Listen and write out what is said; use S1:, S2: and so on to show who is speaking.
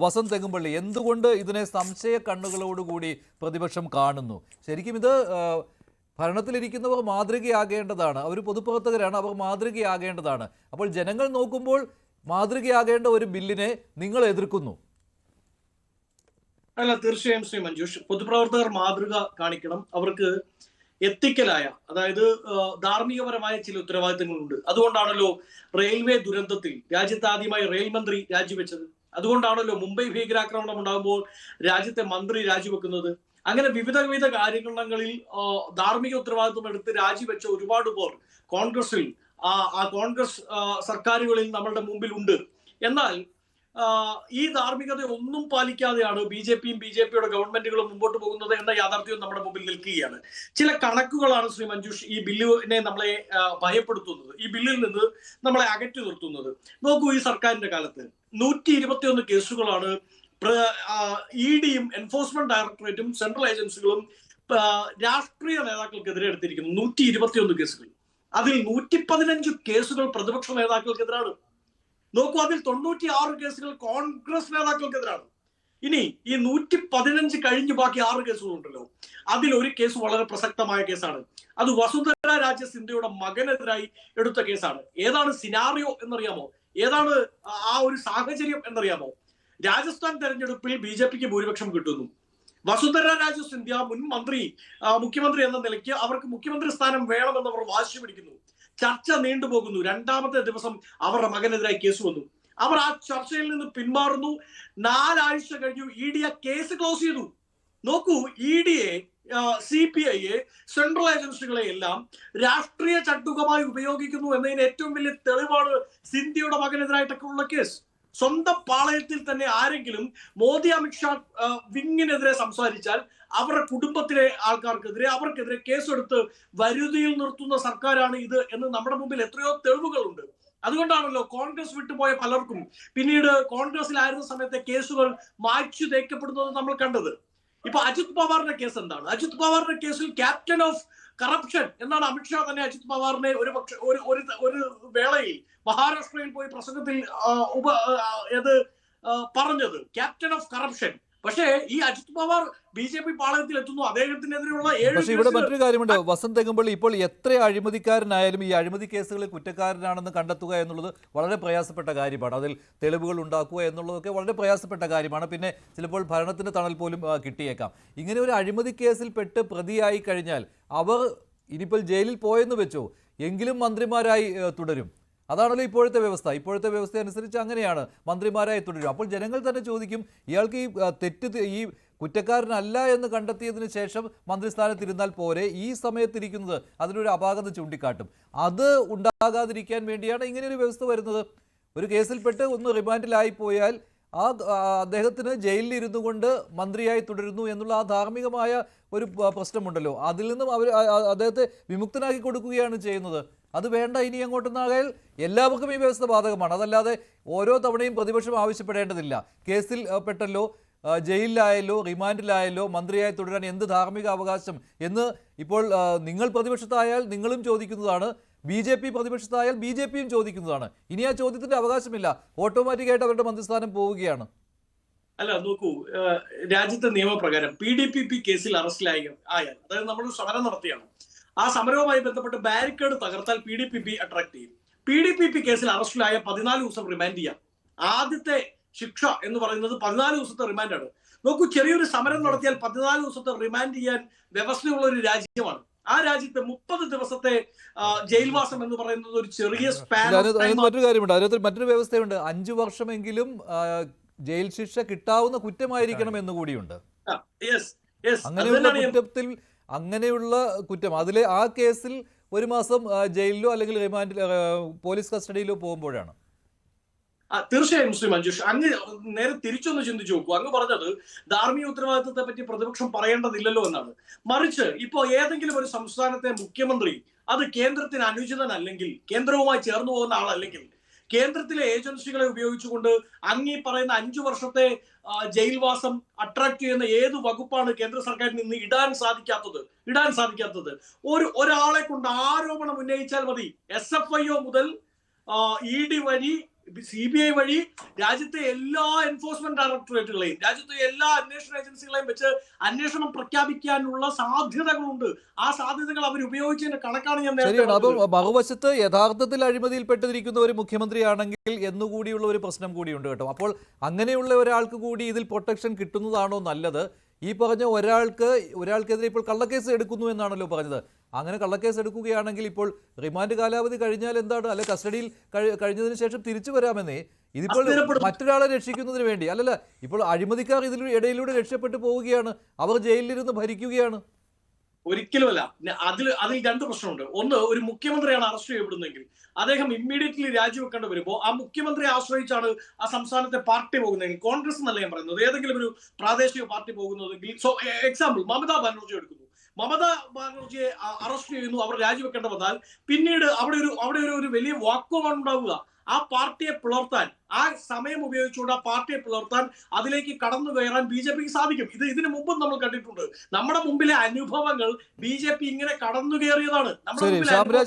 S1: വസന്ത് തെങ്ങുംപള്ളി, എന്തുകൊണ്ട് ഇതിനെ സംശയ കണ്ണുകളോടുകൂടി പ്രതിപക്ഷം കാണുന്നു? ശരിക്കും ഇത് ഭരണത്തിലിരിക്കുന്നവർ മാതൃകയാകേണ്ടതാണ്. അവർ പൊതുപ്രവർത്തകരാണ്, അവർ മാതൃകയാകേണ്ടതാണ്. അപ്പോൾ ജനങ്ങൾ നോക്കുമ്പോൾ മാതൃകയാകേണ്ട ഒരു ബില്ലിനെ നിങ്ങൾ എതിർക്കുന്നു.
S2: അല്ല, തീർച്ചയായും ശ്രീ മഞ്ജുഷ്, പൊതുപ്രവർത്തകർ മാതൃക കാണിക്കണം. അവർക്ക് എത്തിക്കലായ, അതായത് ധാർമ്മികപരമായ ചില ഉത്തരവാദിത്തങ്ങളുണ്ട്. അതുകൊണ്ടാണല്ലോ റെയിൽവേ ദുരന്തത്തിൽ രാജ്യത്ത് ആദ്യമായി റെയിൽ മന്ത്രി രാജിവെച്ചത്. അതുകൊണ്ടാണല്ലോ മുംബൈ ഭീകരാക്രമണം ഉണ്ടാകുമ്പോൾ രാജ്യത്തെ മന്ത്രി രാജിവെക്കുന്നത്. അങ്ങനെ വിവിധ കാര്യങ്ങളിൽ ധാർമ്മിക ഉത്തരവാദിത്വം എടുത്ത് രാജിവെച്ച ഒരുപാട് പേർ കോൺഗ്രസിൽ, ആ കോൺഗ്രസ് സർക്കാരുകളിൽ നമ്മളുടെ മുമ്പിൽ ഉണ്ട്. എന്നാൽ ഈ ധാർമ്മികത ഒന്നും പാലിക്കാതെയാണ് ബി ജെ പിയുടെ ഗവൺമെന്റുകളും മുമ്പോട്ട് പോകുന്നത് എന്ന യാഥാർത്ഥ്യവും നമ്മുടെ മുമ്പിൽ നിൽക്കുകയാണ്. ചില കണക്കുകളാണ് ശ്രീ മഞ്ജുഷ് ഈ ബില്ലിനെ നമ്മളെ ഭയപ്പെടുത്തുന്നത്, ഈ ബില്ലിൽ നിന്ന് നമ്മളെ അകറ്റി നിർത്തുന്നത്. നോക്കൂ, ഈ സർക്കാരിന്റെ കാലത്ത് 121 കേസുകളാണ് ഇ ഡിയും എൻഫോഴ്സ്മെന്റ് ഡയറക്ടറേറ്റും സെൻട്രൽ ഏജൻസികളും രാഷ്ട്രീയ നേതാക്കൾക്കെതിരെ എടുത്തിരിക്കുന്നു. 121 കേസുകൾ. അതിൽ 115 കേസുകൾ പ്രതിപക്ഷ നേതാക്കൾക്കെതിരാണ്. നോക്കൂ, അതിൽ 96 കേസുകൾ കോൺഗ്രസ് നേതാക്കൾക്കെതിരാണ്. ഇനി ഈ 115 കഴിഞ്ഞ് ബാക്കി 6 കേസുകളുണ്ടല്ലോ, അതിൽ ഒരു കേസ് വളരെ പ്രസക്തമായ കേസാണ്. അത് വസുന്ധര രാജെ സിന്ധ്യയുടെ മകനെതിരായി എടുത്ത കേസാണ്. ഏതാണ് സിനാറിയോ എന്നറിയാമോ? ഏതാണ് ആ ഒരു സാഹചര്യം എന്നറിയാമോ? രാജസ്ഥാൻ തെരഞ്ഞെടുപ്പിൽ BJPക്ക് ഭൂരിപക്ഷം കിട്ടുന്നു. വസുന്ധര രാജെ സിന്ധ്യ മുൻ മുഖ്യമന്ത്രി എന്ന നിലയ്ക്ക് അവർക്ക് മുഖ്യമന്ത്രി സ്ഥാനം വേണമെന്ന് അവർ വാശി പിടിക്കുന്നു. ചർച്ച നീണ്ടുപോകുന്നു. 2ാമത്തെ ദിവസം അവരുടെ മകനെതിരായി കേസ് വന്നു. അവർ ആ ചർച്ചയിൽ നിന്ന് പിന്മാറുന്നു. 4 ആഴ്ച കഴിഞ്ഞു ഇ ഡി കേസ് ക്ലോസ് ചെയ്തു. നോക്കൂ, ഇ ഡിയെ, CPI, സെൻട്രൽ ഏജൻസികളെ എല്ലാം രാഷ്ട്രീയ ചട്ടുകമായി ഉപയോഗിക്കുന്നു എന്നതിന് ഏറ്റവും വലിയ തെളിവാണ് സിന്ധ്യയുടെ മകനെതിരായിട്ടൊക്കെ ഉള്ള കേസ്. സ്വന്തം പാളയത്തിൽ തന്നെ ആരെങ്കിലും മോദി അമിത്ഷാ വിങ്ങിനെതിരെ സംസാരിച്ചാൽ അവരുടെ കുടുംബത്തിലെ ആൾക്കാർക്കെതിരെ, അവർക്കെതിരെ കേസെടുത്ത് വരുതിയിൽ നിർത്തുന്ന സർക്കാരാണ് ഇത് എന്ന് നമ്മുടെ മുമ്പിൽ എത്രയോ തെളിവുകളുണ്ട്. അതുകൊണ്ടാണല്ലോ കോൺഗ്രസ് വിട്ടുപോയ പലർക്കും പിന്നീട് കോൺഗ്രസിലായിരുന്ന സമയത്തെ കേസുകൾ മായ്ച്ചു തേക്കപ്പെടുന്നത് നമ്മൾ കണ്ടത്. ഇപ്പൊ അജിത് പവാറിന്റെ കേസ് എന്താണ്? അജിത് പവാറിന്റെ കേസിൽ ക്യാപ്റ്റൻ ഓഫ് കറപ്ഷൻ എന്നാണ് അമിത്ഷാ തന്നെ അജിത് പവാറിനെ ഒരു വേളയിൽ മഹാരാഷ്ട്രയിൽ പോയി പ്രസംഗത്തിൽ പറഞ്ഞത്, ക്യാപ്റ്റൻ ഓഫ് കറപ്ഷൻ. പക്ഷേ ഈ അജിത് പവാർ BJP പാളയത്തിൽ എത്തുന്നു. അദ്ദേഹത്തിനെതിരെയുള്ള
S1: പക്ഷേ ഇവിടെ മറ്റൊരു കാര്യമുണ്ട് വസന്ത് തെങ്ങുംപള്ളി, ഇപ്പോൾ എത്ര അഴിമതിക്കാരനായാലും ഈ അഴിമതി കേസുകളിൽ കുറ്റക്കാരനാണെന്ന് കണ്ടെത്തുക എന്നുള്ളത് വളരെ പ്രയാസപ്പെട്ട കാര്യമാണ്. അതിൽ തെളിവുകൾ ഉണ്ടാക്കുക എന്നുള്ളതൊക്കെ വളരെ പ്രയാസപ്പെട്ട കാര്യമാണ്. പിന്നെ ചിലപ്പോൾ ഭരണത്തിന്റെ തണൽ പോലും കിട്ടിയേക്കാം. ഇങ്ങനെ ഒരു അഴിമതി കേസിൽ പെട്ട് പ്രതിയായി കഴിഞ്ഞാൽ അവർ ഇനിയിപ്പോൾ ജയിലിൽ പോയെന്ന് വെച്ചോ, എങ്കിലും മന്ത്രിമാരായി തുടരും. അതാണല്ലോ ഇപ്പോഴത്തെ വ്യവസ്ഥ. ഇപ്പോഴത്തെ വ്യവസ്ഥ അനുസരിച്ച് അങ്ങനെയാണ്, മന്ത്രിമാരായി തുടരും. അപ്പോൾ ജനങ്ങൾ തന്നെ ചോദിക്കും, ഇയാൾക്ക് ഈ കുറ്റക്കാരനല്ല എന്ന് കണ്ടെത്തിയതിന് ശേഷം മന്ത്രിസ്ഥാനത്തിരുന്നാൽ പോരെ, ഈ സമയത്തിരിക്കുന്നത് അതിനൊരു അപാകത ചൂണ്ടിക്കാട്ടും. അത് ഉണ്ടാകാതിരിക്കാൻ വേണ്ടിയാണ് ഇങ്ങനെയൊരു വ്യവസ്ഥ വരുന്നത്. ഒരു കേസിൽപ്പെട്ട് ഒന്ന് റിമാൻഡിലായി പോയാൽ അദ്ദേഹത്തിന് ജയിലിൽ ഇരുന്നു കൊണ്ട് മന്ത്രിയായി തുടരുന്നു എന്നുള്ള ആ ധാർമ്മികമായ ഒരു പ്രശ്നമുണ്ടല്ലോ, അതിൽ നിന്നും അദ്ദേഹത്തെ വിമുക്തനാക്കി കൊടുക്കുകയാണ് ചെയ്യുന്നത്. അത് വേണ്ട, ഇനി അങ്ങോട്ടെന്നാകയാൽ എല്ലാവർക്കും ഈ വ്യവസ്ഥ ബാധകമാണ്. അതല്ലാതെ ഓരോ തവണയും പ്രതിപക്ഷം ആവശ്യപ്പെടേണ്ടതില്ല. കേസിൽ പെട്ടല്ലോ, ജയിലിലായല്ലോ, റിമാൻഡിലായല്ലോ, മന്ത്രിയായി തുടരാൻ എന്ത് ധാർമ്മിക അവകാശം എന്ന് ഇപ്പോൾ നിങ്ങൾ പ്രതിപക്ഷത്തായാൽ നിങ്ങളും ചോദിക്കുന്നതാണ്, BJP പ്രതിപക്ഷത്തായാൽ BJPയും ചോദിക്കുന്നതാണ്. ഇനി ആ ചോദ്യത്തിന്റെ അവകാശമില്ല, ഓട്ടോമാറ്റിക്കായിട്ട് അവരുടെ മന്ത്രിസ്ഥാനം പോവുകയാണ്.
S2: അല്ല, നോക്കൂ, രാജ്യത്തെ നിയമപ്രകാരം PDPP കേസിൽ അറസ്റ്റിലായാൽ, അതായത് നമ്മൾ സമരം നടത്തിയാണ്, ആ സമരവുമായി ബന്ധപ്പെട്ട് ബാരിക്കേഡ് തകർത്താൽ PDPP അട്രാക്ട് ചെയ്യും. PDPP കേസിൽ അറസ്റ്റിലായ 14 ദിവസം റിമാൻഡ് ചെയ്യാം. ആദ്യത്തെ ശിക്ഷ എന്ന് പറയുന്നത് 14 ദിവസത്തെ റിമാൻഡാണ്. നോക്കൂ, ചെറിയൊരു സമരം നടത്തിയാൽ 14 ദിവസത്തെ റിമാൻഡ് ചെയ്യാൻ വ്യവസ്ഥയുള്ള ഒരു രാജ്യമാണ്. ആ രാജ്യത്ത് 30 ദിവസത്തെ ജയിൽവാസം എന്ന് പറയുന്നത് ഒരു ചെറിയ സ്പാൻ.
S1: മറ്റൊരു കാര്യമുണ്ട്, അതിനകത്ത് മറ്റൊരു വ്യവസ്ഥയുണ്ട്. 5 വർഷമെങ്കിലും ജയിൽ ശിക്ഷ കിട്ടാവുന്ന കുറ്റമായിരിക്കണം എന്നുകൂടിയുണ്ട്. അങ്ങനെയുള്ള കുറ്റം, അതിലെ ആ കേസിൽ 1 മാസം ജയിലിലോ അല്ലെങ്കിൽ റിമാൻഡിൽ പോലീസ് കസ്റ്റഡിയിലോ പോകുമ്പോഴാണ്.
S2: തീർച്ചയായും ശ്രീ മഞ്ജുഷ്, അങ്ങ് നേരെ തിരിച്ചൊന്ന് ചിന്തിച്ചു നോക്കൂ. അങ്ങ് പറഞ്ഞത് ധാർമ്മിക ഉത്തരവാദിത്വത്തെ പറ്റി പ്രതിപക്ഷം പറയേണ്ടതില്ലല്ലോ എന്നാണ്. മറിച്ച് ഇപ്പോ ഏതെങ്കിലും ഒരു സംസ്ഥാനത്തെ മുഖ്യമന്ത്രി അത് കേന്ദ്രത്തിന് അനുചിതനല്ലെങ്കിൽ, കേന്ദ്രവുമായി ചേർന്നു പോകുന്ന ആളല്ലെങ്കിൽ, കേന്ദ്രത്തിലെ ഏജൻസികളെ ഉപയോഗിച്ചുകൊണ്ട് അങ്ങീ പറയുന്ന 5 വർഷത്തെ ജയിൽവാസം അട്രാക്ട് ചെയ്യുന്ന ഏത് വകുപ്പാണ് കേന്ദ്ര സർക്കാരിൽ നിന്ന് ഇടാൻ സാധിക്കാത്തത്? ഒരാളെ കൊണ്ട് ആരോപണം ഉന്നയിച്ചാൽ മതി, SFIO മുതൽ ED വഴി CBI വഴി രാജ്യത്തെ എല്ലാ എൻഫോഴ്സ്മെന്റ് ഡയറക്ടറേറ്റുകളെയും രാജ്യത്തെ എല്ലാ അന്വേഷണ ഏജൻസികളെയും വെച്ച് അന്വേഷണം പ്രഖ്യാപിക്കാനുള്ള സാധ്യതകളുണ്ട്. ആ സാധ്യതകൾ അവർ ഉപയോഗിച്ചതിന്റെ കണക്കാണ് ഞാൻ
S1: ശരിയാണ്. അപ്പം മറുവശത്ത് യഥാർത്ഥത്തിൽ അഴിമതിയിൽപ്പെട്ടിരിക്കുന്ന ഒരു മുഖ്യമന്ത്രിയാണെങ്കിൽ എന്നുകൂടിയുള്ള ഒരു പ്രശ്നം കൂടിയുണ്ട് കേട്ടോ. അപ്പോൾ അങ്ങനെയുള്ള ഒരാൾക്ക് കൂടി ഇതിൽ പ്രൊട്ടക്ഷൻ കിട്ടുന്നതാണോ നല്ലത്? ഈ പറഞ്ഞ ഒരാൾക്കെതിരെ ഇപ്പോൾ കള്ളക്കേസ് എടുക്കുന്നു എന്നാണല്ലോ പറഞ്ഞത്. അങ്ങനെ കള്ളക്കേസ് എടുക്കുകയാണെങ്കിൽ ഇപ്പോൾ റിമാൻഡ് കാലാവധി കഴിഞ്ഞാൽ എന്താണ്, അല്ലെ കസ്റ്റഡിയിൽ കഴിഞ്ഞതിന് ശേഷം തിരിച്ചു വരാമെന്നേ. ഇതിപ്പോൾ മറ്റൊരാളെ രക്ഷിക്കുന്നതിന് വേണ്ടി അല്ലല്ല. ഇപ്പോൾ അഴിമതിക്കാർ ഇടയിലൂടെ രക്ഷപ്പെട്ടു പോവുകയാണ്, അവർ ജയിലിലിരുന്ന് ഭരിക്കുകയാണ്.
S2: ഒരിക്കലുമല്ല. അതിൽ രണ്ട് പ്രശ്നമുണ്ട്. ഒന്ന്, ഒരു മുഖ്യമന്ത്രിയാണ് അറസ്റ്റ് ചെയ്യപ്പെടുന്നതെങ്കിൽ അദ്ദേഹം ഇമ്മീഡിയറ്റ്ലി രാജിവെക്കേണ്ടി വരുമ്പോൾ ആ മുഖ്യമന്ത്രിയെ ആശ്രയിച്ചാണ് ആ സംസ്ഥാനത്തെ പാർട്ടി പോകുന്നതെങ്കിൽ, കോൺഗ്രസ് എന്നല്ല ഞാൻ പറയുന്നത്, ഏതെങ്കിലും ഒരു പ്രാദേശിക പാർട്ടി പോകുന്നതെങ്കിൽ, എക്സാമ്പിൾ മമതാ ബാനർജി എടുക്കുന്നു. മമതാ ബാനർജിയെ അറസ്റ്റ് ചെയ്യുന്നു, അവർ രാജിവെക്കേണ്ടി വന്നാൽ പിന്നീട് അവിടെ ഒരു വലിയ വാക്വമാണ് ഉണ്ടാവുക. ആ പാർട്ടിയെ പിളർത്താൻ, ആ സമയം ഉപയോഗിച്ചുകൊണ്ട് ആ പാർട്ടിയെ പിളർത്താൻ, അതിലേക്ക് കടന്നു കയറാൻ BJPക്ക് സാധിക്കും. ഇതിനു മുമ്പും നമ്മൾ കണ്ടിട്ടുണ്ട്. നമ്മുടെ മുമ്പിലെ അനുഭവങ്ങൾ BJP ഇങ്ങനെ കടന്നു കയറിയതാണ്. നമ്മുടെ മുമ്പിലെ